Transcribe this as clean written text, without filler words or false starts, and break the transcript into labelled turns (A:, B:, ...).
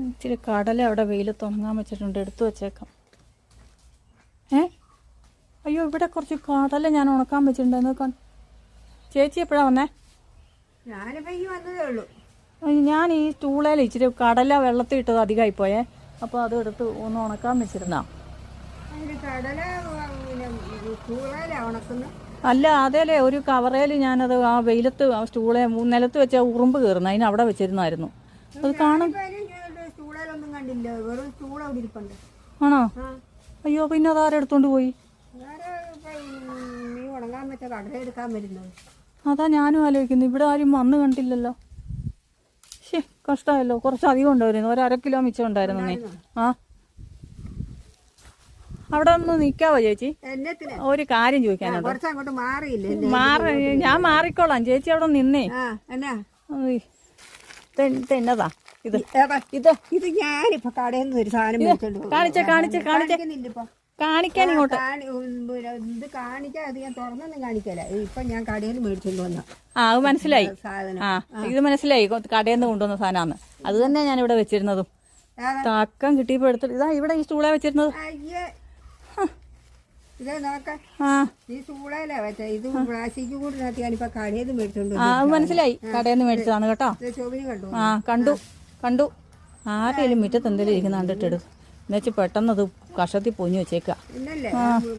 A: ഇച്ചിരി കടല അവിടെ വെയിലത്ത് ഉണങ്ങാൻ വെച്ചിട്ടുണ്ട്, എടുത്തു വെച്ചേക്കാം. അയ്യോ, ഇവിടെ കുറച്ച് കടല ഞാൻ ഉണക്കാൻ വെച്ചിട്ടുണ്ട്. നോക്കാൻ ചേച്ചി എപ്പോഴാണ് വന്നേ? ഞാൻ ഈ സ്റ്റൂളയിൽ ഇച്ചിരി കടല വെള്ളത്തിൽ ഇട്ടത് അധികമായി പോയേ. അപ്പോൾ അത് എടുത്ത് ഒന്ന് ഉണക്കാൻ വെച്ചിരുന്നാ. അല്ല, അതേലേ ഒരു കവറേൽ ഞാനത് ആ വെയിലത്ത് സ്റ്റൂളെ നിലത്ത് വെച്ച ഉറുമ്പ് കയറുന്നു, അതിന് അവിടെ വെച്ചിരുന്നായിരുന്നു. അത് കാണും. ആണോ? അയ്യോ, പിന്നെ അതാരെടുത്തോണ്ട് പോയി? അതാ ഞാനും ആലോചിക്കുന്നു, ഇവിടെ ആരും വന്ന് കണ്ടില്ലല്ലോ. ശേ, കഷ്ടമായല്ലോ. കുറച്ചധികം ഉണ്ടായിരുന്നു, 1/2 കിലോ മിച്ചം ഉണ്ടായിരുന്നു. നീ അവിടെ ഒന്ന് നിക്കാവോ ചേച്ചി? ഒരു കാര്യം ചോദിക്കാനുണ്ട്. ഞാൻ മാറിക്കോളാം, ചേച്ചി അവിടെ നിന്നേ. എന്നതാ ഇത്?
B: ഇത് ഞാനിപ്പോ കടയിൽ നിന്ന് ഒരു സാധനം
A: കാണിക്കാൻ ഇങ്ങോട്ട്
B: ഇത് കാണിക്കാൻ അത് ഞാൻ തുറന്നൊന്നും കാണിക്കല. ഇപ്പൊ ഞാൻ കടയിൽ നിന്ന് മേടിച്ചോണ്ട് വന്ന
A: അത് മനസ്സിലായി. ഇത് മനസ്സിലായി, കടയിൽ നിന്ന് കൊണ്ടുവന്ന സാധനമാണ്. അത് തന്നെ ഞാൻ ഇവിടെ വെച്ചിരുന്നതും. തക്കം കിട്ടിയപ്പോ എടുത്തിട്ട് ഇതാ ഇവിടെ ഈ സ്റ്റൂളാ വെച്ചിരുന്നത്.
B: ഇത് നോക്ക, ഈ സ്റ്റൂളല്ലേ വെച്ച, ഇത് പ്ലാസ്റ്റിക് കൂടിനകത്ത് ഞാനിപ്പോ കടയിൽ നിന്ന് മേടിച്ചോണ്ട്.
A: അത് മനസ്സിലായി, കടയിൽ നിന്ന് മേടിച്ചതാണ് കേട്ടോ.
B: കണ്ടു
A: കണ്ടു. ആരെങ്കിലും മുറ്റത്ത് എന്തെങ്കിലും ഇരിക്കുന്ന കണ്ടിട്ടിടും എന്നുവെച്ച് പെട്ടെന്ന് അത് കഷത്തിൽ പൊഞ്ഞു വെച്ചേക്കാം.